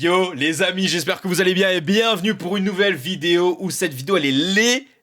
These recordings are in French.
Yo les amis, j'espère que vous allez bien et bienvenue pour une nouvelle vidéo où cette vidéo elle est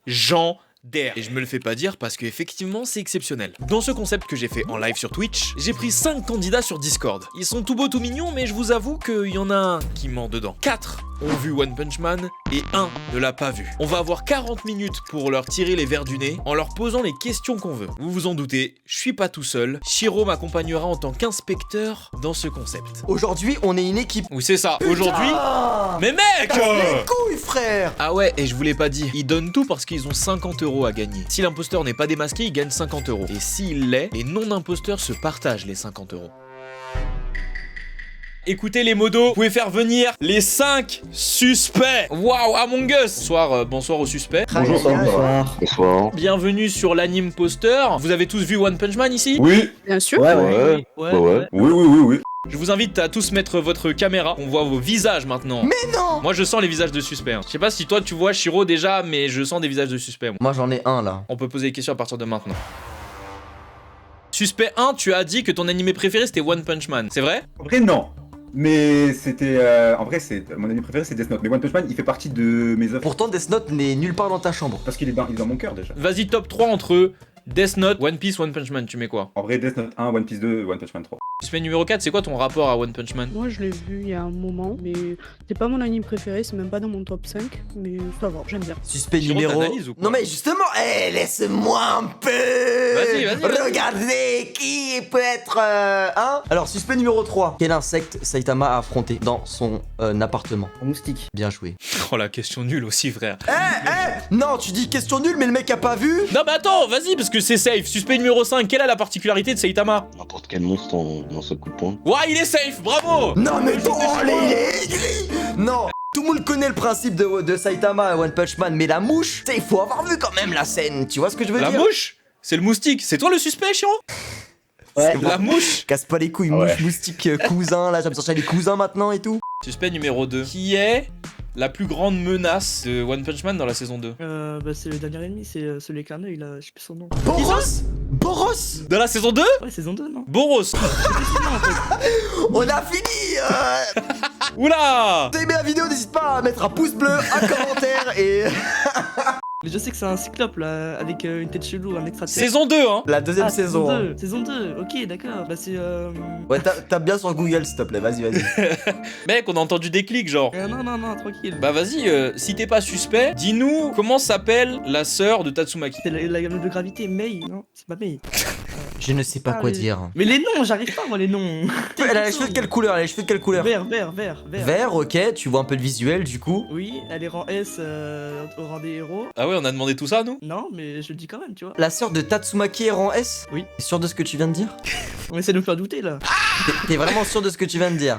légendaire. Et je me le fais pas dire parce qu'effectivement c'est exceptionnel. Dans ce concept que j'ai fait en live sur Twitch, j'ai pris 5 candidats sur Discord. Ils sont tout beaux tout mignons mais je vous avoue qu'il y en a un qui ment dedans. 4 ont vu One Punch Man et 1 ne l'a pas vu. On va avoir 40 minutes pour leur tirer les verres du nez en leur posant les questions qu'on veut. Vous vous en doutez, je suis pas tout seul. Shiro m'accompagnera en tant qu'inspecteur dans ce concept. Aujourd'hui, on est une équipe. Oui c'est ça, aujourd'hui... Mais mec Les couilles, frère. Ah ouais, et je vous l'ai pas dit, ils donnent tout parce qu'ils ont 50 € à gagner. Si l'imposteur n'est pas démasqué, il gagne 50 €. Et s'il l'est, les non-imposteurs se partagent les 50 €. Écoutez les modos, vous pouvez faire venir les 5 suspects. Waouh, Among Us. Bonsoir aux suspects. Bonsoir. Bonsoir. Bienvenue sur l'anime poster. Vous avez tous vu One Punch Man ici? Oui. Bien sûr. Ouais. Oui. Je vous invite à tous mettre votre caméra. On voit vos visages maintenant. Mais non. Moi je sens les visages de suspects. Je sais pas si toi tu vois Shiro déjà, mais je sens des visages de suspects. Moi, j'en ai un là. On peut poser des questions à partir de maintenant. Suspect 1, tu as dit que ton animé préféré c'était One Punch Man, c'est vrai? En vrai, non. Mais c'était. En vrai, mon anime préféré, c'est Death Note. Mais One Punch Man, il fait partie de mes œuvres. Pourtant, Death Note n'est nulle part dans ta chambre. Parce qu'il est dans mon cœur déjà. Vas-y, top 3 entre Death Note, One Piece, One Punch Man, tu mets quoi? En vrai, Death Note 1, One Piece 2, One Punch Man 3. Suspect numéro 4, c'est quoi ton rapport à One Punch Man? Moi, je l'ai vu il y a un moment, mais c'est pas mon anime préféré, c'est même pas dans mon top 5, mais ça va, j'aime bien. Suspect Shiro, numéro. t'analyses ou quoi? Non, mais justement, laisse-moi un peu. Vas-y. Regardez qui peut être. Hein. Alors, suspect numéro 3. Quel insecte Saitama a affronté dans son appartement? Un moustique. Bien joué. Oh la question nulle aussi, frère. Non, tu dis question nulle, mais le mec a pas vu. Non mais attends, vas-y, parce que c'est safe. Suspect numéro 5, quelle est la particularité de Saitama? N'importe quel monstre en un seul coup de poing. Ouais, il est safe, bravo. Non, mais bon, il est aigri. Non. Tout le monde connaît le principe de Saitama et One Punch Man, mais la mouche, il faut avoir vu quand même la scène, tu vois ce que je veux La dire? mouche? C'est le moustique. C'est toi le suspect, Shiro? Ouais. La mouche. Casse pas les couilles, Ah ouais. moustique, cousin, là, j'aime sortir les cousins maintenant et tout. Suspect numéro 2. Qui est la plus grande menace de One Punch Man dans la saison 2? C'est le dernier ennemi, c'est celui avec un œil là, je sais plus son nom. Boros. Dans la saison 2? Ouais, saison 2, non? Boros. On a fini. Oula. Si t'as aimé la vidéo, n'hésite pas à mettre un pouce bleu, un commentaire et... Mais je sais que c'est un cyclope là, avec une tête chelou, un extraterrestre. Saison 2, hein. La deuxième Ah, saison. Hein. Saison 2, ok, d'accord. Bah c'est Ouais, tape bien sur Google s'il te plaît, vas-y. Mec, on a entendu des clics, genre. Non, tranquille. Bah vas-y, si t'es pas suspect, dis-nous comment s'appelle la sœur de Tatsumaki. C'est la gamme de gravité, Mei, non? C'est pas Mei. Je ne sais pas quoi dire. Mais les noms, j'arrive pas moi les noms. Elle a les cheveux de quelle couleur? Vert. Vert, ok, tu vois un peu le visuel du coup. Oui, elle est rang S au rang des héros. Ah ouais, on a demandé tout ça, nous? Non, mais je le dis quand même, tu vois. La sœur de Tatsumaki est rang S? Oui. T'es sûr de ce que tu viens de dire? On essaie de nous faire douter là. T'es vraiment sûr de ce que tu viens de dire?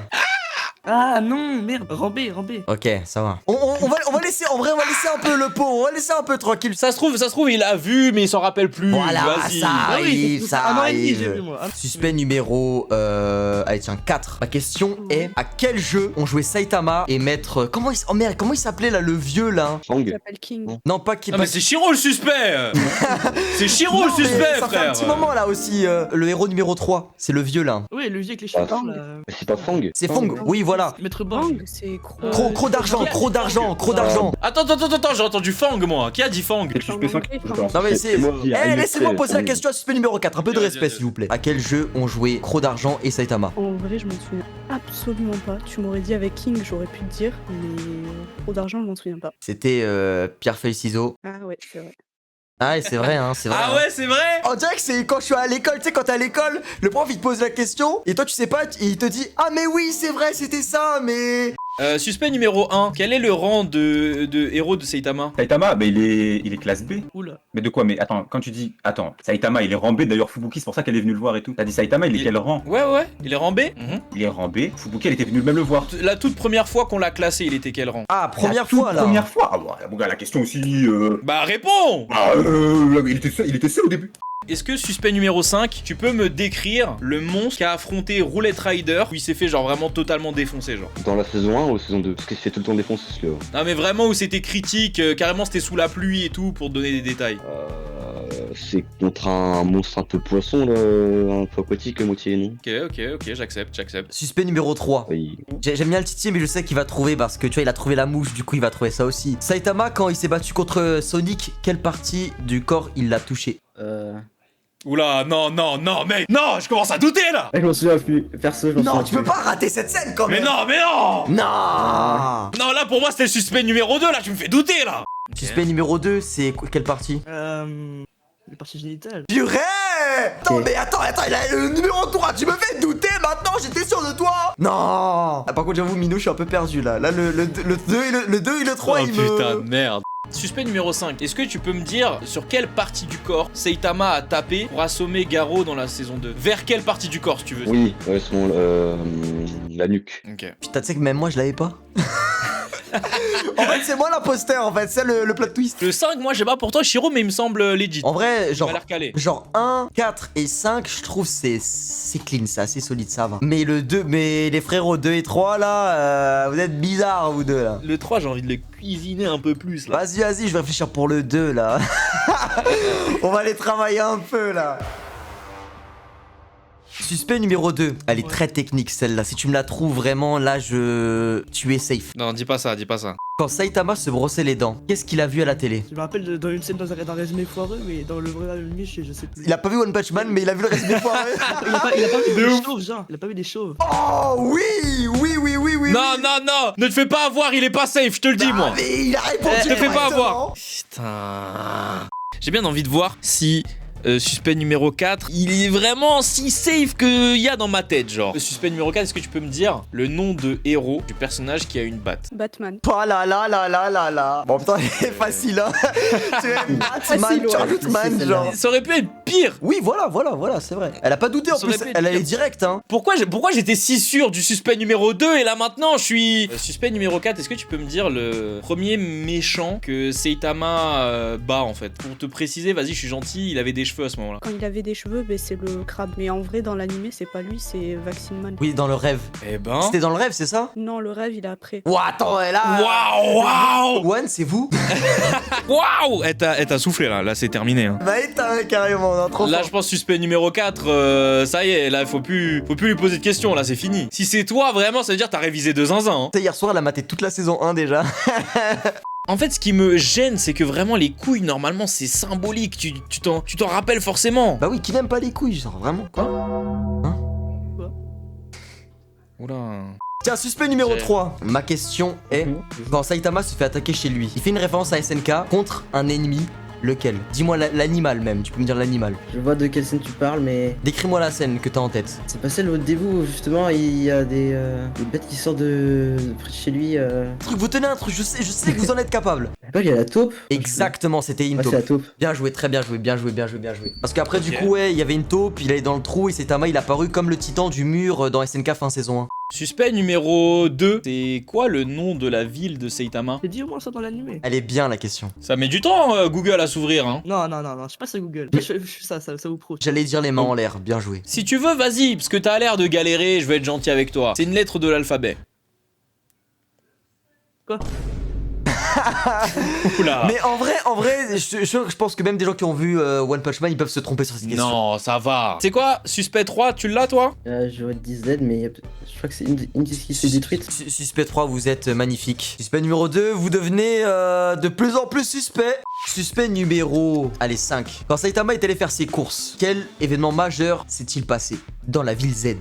Ah non, merde, rang B. Ok, ça va. On va laisser, en vrai, on va laisser un peu le pot, on va laisser un peu tranquille. Ça se trouve, il a vu, mais il s'en rappelle plus. Voilà, Vas-y. ça arrive, ça Un an et demi, j'ai arrive. vu moi. Suspect numéro... Allez, tiens, 4. Ma question est, à quel jeu on jouait Saitama et Maître... Comment il s'appelait là, le vieux là? Il Fang. s'appelle King. Non, pas qui... Ah mais c'est Shiro le suspect. C'est Shiro Non, le mais suspect, ça fait frère. un petit moment là aussi, le héros numéro 3. C'est le vieux là. Oui, le vieux avec les cheveux Ah, là. Mais c'est pas Fang. C'est Fong, oui, voilà. Maître Bang. Bang, c'est Croc. Gros d'argent. Attends, j'ai entendu Fang, moi. Qui a dit Fang? C'est le suspect 5, je pense. Non mais c'est... moi qui ai Eh, illustré, laissez-moi poser la oui. question à suspect numéro 4. Un peu de Vas-y, respect vas-y. s'il vous plaît. À quel jeu on jouait Croc d'argent et Saitama? En vrai, je m'en souviens absolument pas. Tu m'aurais dit avec King, j'aurais pu te dire, mais trop d'argent, je m'en souviens pas. C'était pierre feuille ciseaux. Ah ouais, c'est vrai. Ah ouais, c'est vrai hein, c'est vrai. Ah ouais, c'est vrai. On dirait que c'est quand je suis à l'école, tu sais, quand t'es à l'école, le prof il te pose la question et toi tu sais pas, il te dit ah mais oui c'est vrai c'était ça mais... Suspect numéro 1. Quel est le rang de héros de Saitama? Saitama, bah il est classe B. Oula. Mais de quoi? Mais attends, quand tu dis. Attends, Saitama, il est rang B. D'ailleurs, Fubuki, c'est pour ça qu'elle est venue le voir et tout. T'as dit Saitama, il est quel rang? Ouais, il est rang B. Il est rang B. Fubuki, elle était venue même le voir. La toute première fois qu'on l'a classé, il était quel rang? Ah première La toute fois là. Première fois. Ah ouais, mon gars, la question aussi. Bah réponds. Il était seul au début. Est-ce que suspect numéro 5, tu peux me décrire le monstre qui a affronté Roulette Rider où il s'est fait genre vraiment totalement défoncer genre? Dans la saison 1 ou saison 2? Parce qu'il se fait tout le temps défoncer celui-là. Non mais vraiment où c'était critique, carrément c'était sous la pluie et tout pour te donner des détails. c'est contre un monstre un peu poisson, là, un peu aquatique, moitié non. Ok, j'accepte. Suspect numéro 3. Oui. J'aime bien le titiller, mais je sais qu'il va trouver parce que tu vois, il a trouvé la mouche, du coup, il va trouver ça aussi. Saitama, quand il s'est battu contre Sonic, quelle partie du corps il l'a touché? Oula, non, mec, non, je commence à douter là. Je m'en souviens plus. Perso, je m'en souviens Non, tu peux pas rater cette scène quand Mais même. non. Non. Non, là pour moi c'était le suspect numéro 2, là, tu me fais douter là. Suspect numéro 2, c'est quelle partie? Les parties génitales. Purée! Non mais attends, il a le numéro 3, tu me fais douter maintenant, j'étais sûr de toi! Non! Ah, par contre j'avoue Minou, je suis un peu perdu là. Là le 2 et le 3 Oh il me... putain de merde. Suspect numéro 5, est-ce que tu peux me dire sur quelle partie du corps Saitama a tapé pour assommer Garo dans la saison 2? Vers quelle partie du corps si tu veux? Oui, ouais, c'est bon, la nuque. Ok. Putain, tu sais que même moi je l'avais pas. En fait c'est moi l'imposteur en fait, c'est le plot twist. Le 5, moi j'ai pas pour toi Shiro, mais il me semble legit. En vrai, Il m'a l'air calé. genre 1, 4 et 5, je trouve c'est clean, c'est assez solide, ça va. Mais le 2, mais les frérots 2 et 3 là, vous êtes bizarres vous deux là. Le 3, j'ai envie de le cuisiner un peu plus là. Vas-y, je vais réfléchir pour le 2 là. On va aller travailler un peu là. Suspect numéro 2, elle est très technique celle-là. Si tu me la trouves vraiment, là tu es safe. Non, dis pas ça. Quand Saitama se brossait les dents, qu'est-ce qu'il a vu à la télé? Je me rappelle dans une scène dans un résumé foireux, mais dans le vrai résumé, je sais plus. Il a pas vu One Punch Man, mais il a vu le résumé foireux. Il a pas vu des chauves, genre. Il a pas vu des chauves. Oh oui. Non, ne te fais pas avoir, il est pas safe, je te le dis moi. Mais il a répondu. Te fais pas correctement. avoir. Putain. J'ai bien envie de voir si suspect numéro 4, il est vraiment si safe qu'il y a dans ma tête, genre. Le suspect numéro 4, est-ce que tu peux me dire le nom de héros du personnage qui a une batte? Batman. Oh là là. Bon putain, il est facile hein. Tu es Batman, Facile, tu rajoutes man genre. Ça aurait pu être pire. Oui voilà, c'est vrai. Elle a pas douté en Ça aurait plus, pu être elle allait pire. direct hein. Pourquoi j'étais si sûr du suspect numéro 2 et là maintenant je suis... Suspect numéro 4, est-ce que tu peux me dire le premier méchant que Saitama bat en fait? Pour te préciser, vas-y, je suis gentil, il avait des cheveux à ce moment-là. Quand il avait des cheveux, ben, c'est le crabe. Mais en vrai, dans l'animé, c'est pas lui, c'est Vaccine Man. Oui, dans le rêve. Eh ben... C'était dans le rêve, c'est ça? Non, le rêve, il est après. Ouah, attends, elle a... Waouh. One, c'est vous? Waouh. Elle t'a soufflé là c'est terminé. Hein. Bah éteins carrément, on a trop Là fort. je pense suspect numéro 4, ça y est, là faut plus lui poser de questions, là c'est fini. Si c'est toi vraiment, ça veut dire t'as révisé de zinzin. Hein. Tu sais, hier soir, elle a maté toute la saison 1 déjà. En fait, ce qui me gêne, c'est que vraiment les couilles, normalement, c'est symbolique. Tu t'en rappelles forcément. Bah oui, qui n'aime pas les couilles, genre vraiment quoi? Oula. Tiens, suspect numéro J'ai- 3. Ma question est, quand Saitama se fait attaquer chez lui, il fait une référence à SNK contre un ennemi, lequel? Dis-moi l'animal même, tu peux me dire l'animal. Je vois de quelle scène tu parles, mais Décris-moi la scène que t'as en tête. c'est pas celle au début où justement il y a des bêtes qui sortent de près de chez lui. Truc, vous tenez un truc, je sais que vous en êtes capable. Pas il y a la taupe. Exactement, c'était une Ouais, c'est taupe. la taupe. Bien joué, très bien joué. Parce qu'après, Ok. du coup, ouais, il y avait une taupe, il allait dans le trou et Saitama, il a apparu comme le titan du mur dans SNK fin saison 1. Suspect numéro 2, c'est quoi le nom de la ville de Saitama? J'ai dit au moins ça dans l'animé. Elle est bien la question. Ça met du temps, Google, à s'ouvrir. Hein. Non, je sais pas sur Google. Je fais ça vous prouve. J'allais dire les mains en l'air, bien joué. Si tu veux, vas-y, parce que t'as l'air de galérer, je vais être gentil avec toi. C'est une lettre de l'alphabet. Quoi? Oula. Mais en vrai, je pense que même des gens qui ont vu One Punch Man, ils peuvent se tromper sur cette question. Non, ça va. C'est quoi? Suspect 3, tu l'as toi? J'aurais dit Z, mais je crois que c'est une qui s'est détruite. Suspect 3, vous êtes magnifique. Suspect numéro 2, vous devenez de plus en plus suspect. Suspect numéro... Allez, 5. Quand Saitama est allé faire ses courses, quel événement majeur s'est-il passé dans la ville Z?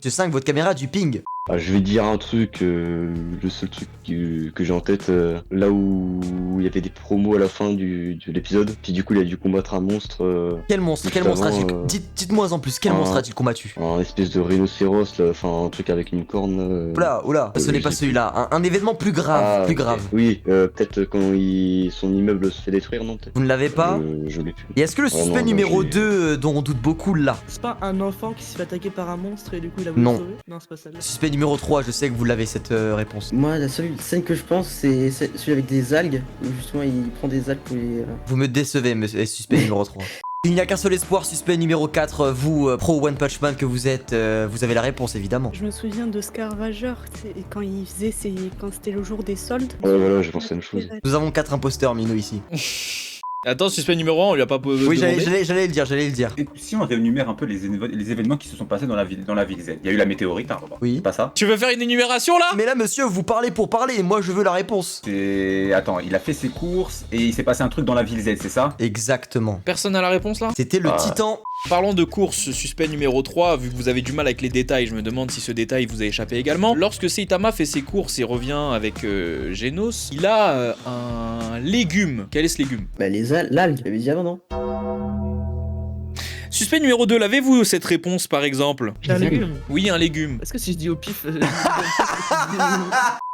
Ce 5, votre caméra a du ping. Ah, je vais dire un truc, le seul truc que j'ai en tête, là où il y avait des promos à la fin de l'épisode, puis du coup il a dû combattre un monstre, Quel monstre Juste a-t-il... avant, Dites-moi en plus, quel monstre a-t-il combattu? un espèce de rhinocéros, là, enfin un truc avec une corne. Oula, ce n'est pas j'ai- celui-là. Un événement plus grave, Ah, plus ok. grave. Oui, peut-être quand son immeuble se fait détruire, non peut-être. Vous ne l'avez pas? Je l'ai plus. Et est-ce que le Oh non, suspect non, numéro j'ai- 2, dont on doute beaucoup, là? C'est pas un enfant qui se fait attaquer par un monstre et du coup il a voulu Non. le sauver? Non, c'est pas ça. Suspect numéro 3, je sais que vous l'avez cette réponse. Moi, la seule scène que je pense, c'est celui avec des algues, où justement il prend des algues pour les. Vous me décevez, monsieur suspect numéro 3. Il n'y a qu'un seul espoir, suspect numéro 4, vous, pro One Punch Man que vous êtes, vous avez la réponse évidemment. Je me souviens de Scaravageur, quand il faisait quand c'était le jour des soldes. Ouais, voilà, j'ai pensé à la même chose. Nous avons 4 imposteurs, Minou, ici. Attends, suspect numéro 1, on lui a pas posé. Oui, j'allais le dire. Et si on réénumère un peu les événements qui se sont passés dans la ville Z, il y a eu la météorite, hein, Oui. c'est pas ça. Tu veux faire une énumération là? Mais là, monsieur, vous parlez pour parler, et moi je veux la réponse. Attends, il a fait ses courses et il s'est passé un truc dans la ville Z, c'est ça? Exactement. Personne n'a la réponse là? C'était le Titan. Parlons de course, suspect numéro 3, vu que vous avez du mal avec les détails, je me demande si ce détail vous a échappé également. Lorsque Saitama fait ses courses et revient avec Genos, il a un légume. Quel est ce légume? Bah l'algue, j'avais dit avant, non? Suspect numéro 2, l'avez-vous cette réponse par exemple? J'ai un légume. Oui, un légume. Est-ce que si je dis au pif.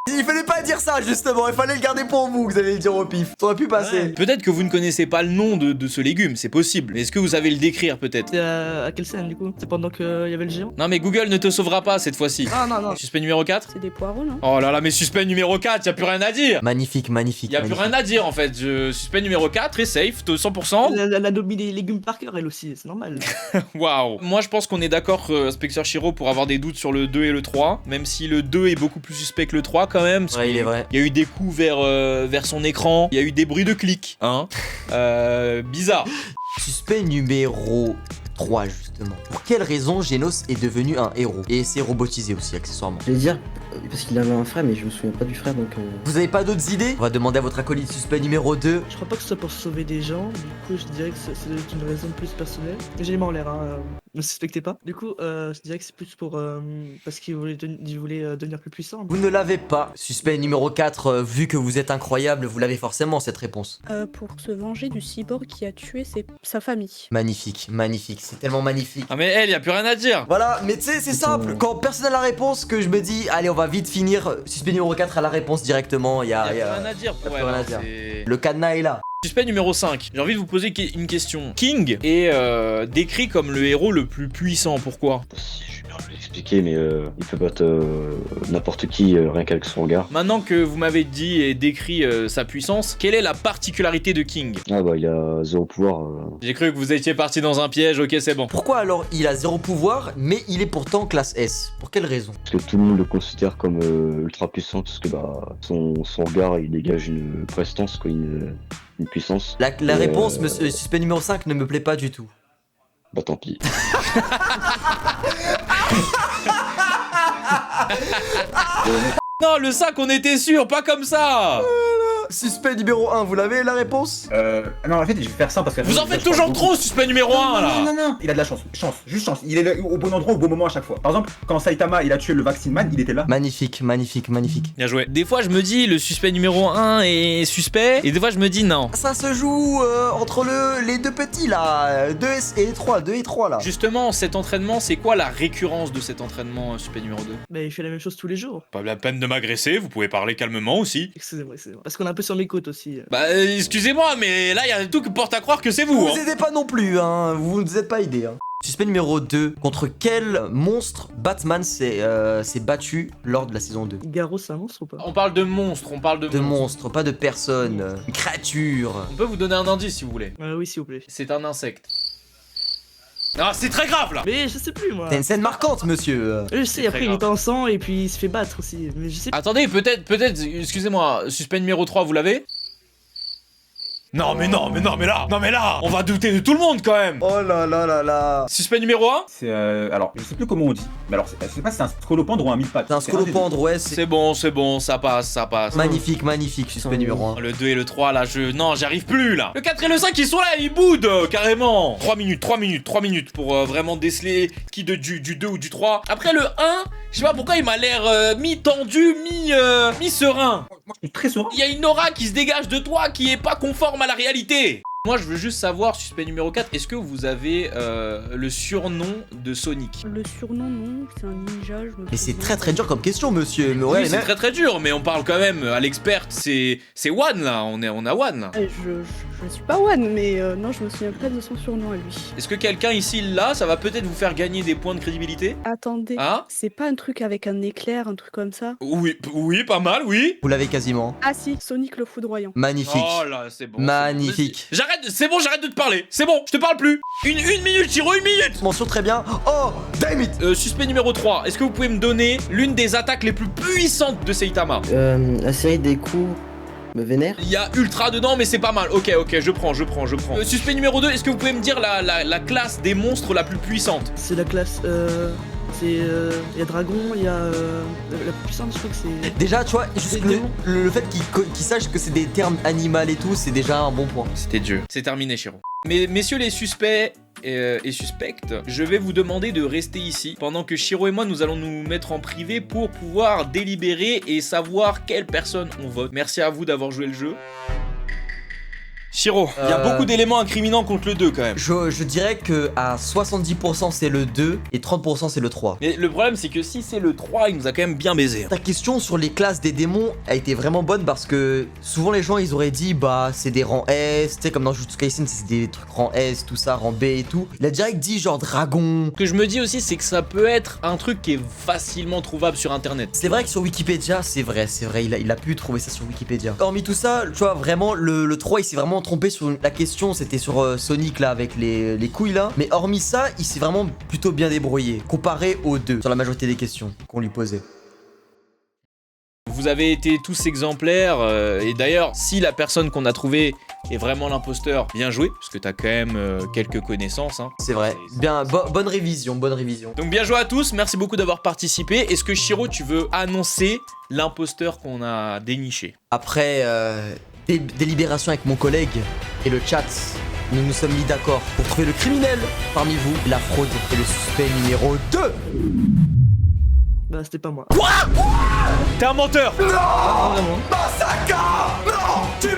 Il fallait pas dire ça, justement, il fallait le garder pour vous, vous allez le dire au pif. Ça aurait pu passer. Ouais. Peut-être que vous ne connaissez pas le nom de ce légume, c'est possible. Mais est-ce que vous savez le décrire peut-être? C'est à quelle scène du coup? C'est pendant qu'il y avait le géant? Non mais Google ne te sauvera pas cette fois-ci. Ah non, non. Suspect numéro 4? C'est des poireaux, non? Oh là là, mais suspect numéro 4, y a plus rien à dire. Magnifique, magnifique. Y a plus rien à dire en fait. Suspect numéro 4, très safe, 100%. Elle a nommé les légumes par cœur, elle aussi, c'est normal. Waouh. Moi je pense qu'on est d'accord, Inspecteur Shiro, pour avoir des doutes sur le 2 et le 3. Même si le 2 est beaucoup plus suspect que le 3 quand même. Ouais, il est vrai. Il y a eu des coups vers son écran. Il y a eu des bruits de clics. Hein. Bizarre. Suspect numéro 3, justement. Pour quelle raison Genos est devenu un héros? Et c'est robotisé aussi, accessoirement. Je vais dire, parce qu'il avait un frère, mais je me souviens pas du frère, donc... Vous avez pas d'autres idées? On va demander à votre acolyte suspect numéro 2. Je crois pas que ce soit pour sauver des gens, du coup je dirais que c'est une raison plus personnelle. Mais j'ai les mains en l'air, hein, ne suspectez pas. Du coup, je dirais que c'est plus pour... parce qu'il voulait, devenir plus puissant. Vous ne l'avez pas. Suspect numéro 4, vu que vous êtes incroyable, vous l'avez forcément cette réponse. Pour se venger du cyborg qui a tué sa famille. Magnifique, magnifique, c'est tellement magnifique. Ah mais elle, y a plus rien à dire. Voilà, mais tu sais, c'est simple. Quand personne n'a la réponse, que je me dis, allez, on va vite finir. Suspect numéro 4 a la réponse directement. Y a plus rien à dire pour y a elle. plus rien à hein, dire. c'est- Le cadenas est là. Suspect numéro 5. J'ai envie de vous poser une question. King est décrit comme le héros le plus puissant. Pourquoi? Si je suis bien je vais l'expliquer, mais il peut battre n'importe qui rien qu'avec son regard. Maintenant que vous m'avez dit et décrit sa puissance, quelle est la particularité de King? Ah bah il a zéro pouvoir. J'ai cru que vous étiez parti dans un piège, ok c'est bon. Pourquoi alors il a zéro pouvoir, mais il est pourtant classe S? Pour quelle raison? Parce que tout le monde le considère comme ultra puissant, parce que bah son regard il dégage une prestance, quoi, une puissance. La réponse, monsieur suspect numéro 5, ne me plaît pas du tout. Bah tant pis. Non, le 5 on était sûr, pas comme ça. Suspect numéro 1, vous l'avez la réponse? Non, en fait, je vais faire ça parce que... Vous en faites toujours trop, suspect numéro 1 là. Non, il a de la chance, juste chance. Il est là au bon endroit, au bon moment à chaque fois. Par exemple, quand Saitama il a tué le Vaccine Man, il était là. Magnifique, magnifique, magnifique. Bien joué. Des fois je me dis le suspect numéro 1 est suspect, et des fois je me dis non. Ça se joue entre les deux petits là, 2 et 3 là. Justement, cet entraînement, c'est quoi la récurrence de cet entraînement, suspect numéro 2? Bah il fait la même chose tous les jours. Pas la peine de m'agresser, vous pouvez parler calmement aussi. Excusez-moi. Parce qu'on est un peu sur mes côtes aussi. Bah excusez-moi, mais là il y a tout qui porte à croire que c'est vous. Vous Hein. aidez pas non plus, hein, vous ne vous êtes pas aidé. Hein. Suspect numéro 2, contre quel monstre Batman s'est battu lors de la saison 2? Garo, c'est un monstre ou pas? On parle de monstres, on parle de De monstres. monstre, pas de personne, une créature. On peut vous donner un indice si vous voulez. Oui, s'il vous plaît. C'est un insecte. Ah, c'est très grave là. Mais je sais plus moi. C'est une scène marquante, monsieur. Je sais, C'est après très il grave. est en sang et puis il se fait battre aussi. Mais je sais plus. Attendez, peut-être, excusez-moi, suspect numéro 3, vous l'avez? Non mais là, on va douter de tout le monde quand même. Oh là là là là. Suspect numéro 1? C'est alors, je sais plus comment on dit. Mais alors, je sais pas si c'est un scolopendre ou un mille pattes. C'est un scolopendre, ouais, c'est C'est bon, ça passe. magnifique, magnifique, suspect numéro 1. Le 2 et le 3 là, non, j'arrive plus là. Le 4 et le 5 ils sont là, ils boudent carrément. 3 minutes pour vraiment déceler qui du 2 ou du 3. Après le 1, je sais pas pourquoi il m'a l'air mi-tendu, mi-serein. Moi, je suis très serein. Il y a une aura qui se dégage de toi qui est pas conforme à la réalité. Moi je veux juste savoir, suspect numéro 4, est-ce que vous avez le surnom de Sonic? Le surnom, non, c'est un ninja, je me Mais c'est souviens. très dur comme question, monsieur. Mais ouais, Oui, c'est mais- très dur, mais on parle quand même à l'experte, c'est One là, on a One là. Je Je suis pas One, mais non, je me souviens pas de son surnom à lui. Est-ce que quelqu'un ici l'a? Ça va peut-être vous faire gagner des points de crédibilité. Attendez, Ah c'est pas un truc avec un éclair, un truc comme ça? Oui, oui, pas mal, oui. Vous l'avez quasiment. Ah si, Sonic le foudroyant. Magnifique. Oh là, c'est bon. Magnifique. J'arrête, c'est bon, j'arrête de te parler. C'est bon, je te parle plus. Une minute, Shiro, une minute. Mention très bien. Oh, damn it. Suspect numéro 3. Est-ce que vous pouvez me donner l'une des attaques les plus puissantes de Saitama? La série des coups me vénère. Il y a Ultra dedans, mais c'est pas mal. Ok, je prends. Suspect numéro 2, est-ce que vous pouvez me dire la classe des monstres la plus puissante? C'est la classe. Il y a Dragon, il y a. La plus puissante, je crois que c'est. Déjà, tu vois, juste le fait qu'il sache que c'est des termes animaux et tout, c'est déjà un bon point. C'était Dieu. C'est terminé, Shiro. Mais messieurs les suspects et suspectes, je vais vous demander de rester ici pendant que Shiro et moi nous allons nous mettre en privé pour pouvoir délibérer et savoir quelle personne on vote. Merci à vous d'avoir joué le jeu. Shiro, il y a beaucoup d'éléments incriminants contre le 2 quand même. Je dirais que à 70% c'est le 2 et 30% c'est le 3. Mais le problème c'est que si c'est le 3, il nous a quand même bien baisé. Ta question sur les classes des démons a été vraiment bonne parce que souvent les gens ils auraient dit bah c'est des rangs S, tu sais comme dans Jujutsu Kaisen c'est des trucs rang S, tout ça, rang B et tout. Il a direct dit genre dragon. Ce que je me dis aussi c'est que ça peut être un truc qui est facilement trouvable sur internet. C'est vrai que sur Wikipédia, c'est vrai, il a pu trouver ça sur Wikipédia. Hormis tout ça, tu vois vraiment le 3 il s'est vraiment trompé sur la question, c'était sur Sonic là avec les couilles là. Mais hormis ça, il s'est vraiment plutôt bien débrouillé comparé aux 2 sur la majorité des questions qu'on lui posait. Vous avez été tous exemplaires et d'ailleurs si la personne qu'on a trouvée est vraiment l'imposteur, bien joué parce que t'as quand même quelques connaissances hein. C'est vrai, bien, bonne révision. Donc bien joué à tous, merci beaucoup d'avoir participé. Est-ce que Shiro tu veux annoncer l'imposteur qu'on a déniché? Après délibération avec mon collègue et le chat, nous nous sommes mis d'accord pour trouver le criminel parmi vous, la fraude et le suspect numéro 2. Bah, c'était pas moi. Quoi? T'es un menteur! Non! Vraiment. Masaka! Non! Tu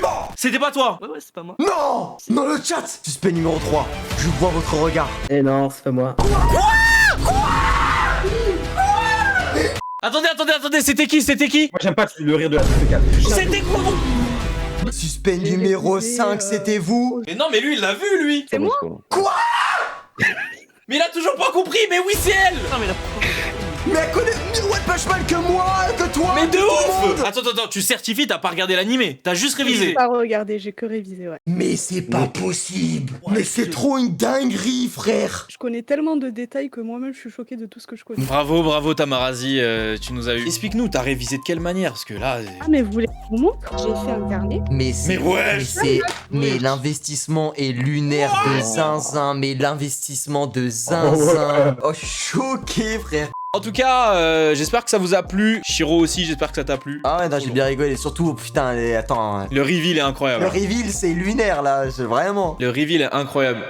mens! C'était pas toi! Ouais, c'est pas moi. Non! Dans le chat! Suspect numéro 3, je vois votre regard. Eh non, c'est pas moi. Attendez, c'était qui? Moi j'aime pas le rire de la suspect 4. C'était quoi? Suspect numéro 5, c'était vous? Mais non, mais lui, il l'a vu, lui! C'est moi? Quoi? Mais il a toujours pas compris, mais oui, c'est elle! Non, mais la. Mais elle connaît mieux One Punch Man que moi, que toi! Mais de que tout le ouf! monde. Attends, tu certifies, t'as pas regardé l'animé, t'as juste J'ai révisé. pas regardé, j'ai que révisé, ouais. Mais c'est pas possible! Mais c'est trop une dinguerie, frère! Je connais tellement de détails que moi-même je suis choquée de tout ce que je connais. Bravo Tamarazi, tu nous as eu. Explique-nous, t'as révisé de quelle manière? Parce que là. Ah mais vous voulez que je vous montre? J'ai fait un carnet. Mais l'investissement est lunaire de zinzin, mais l'investissement de zinzin. Oh, choqué, frère. En tout cas, j'espère que ça vous a plu. Shiro aussi, j'espère que ça t'a plu. Ah ouais, non, j'ai bien rigolé. Surtout, putain, attends. Le reveal est incroyable. Le reveal, c'est lunaire, là, vraiment. Le reveal est incroyable.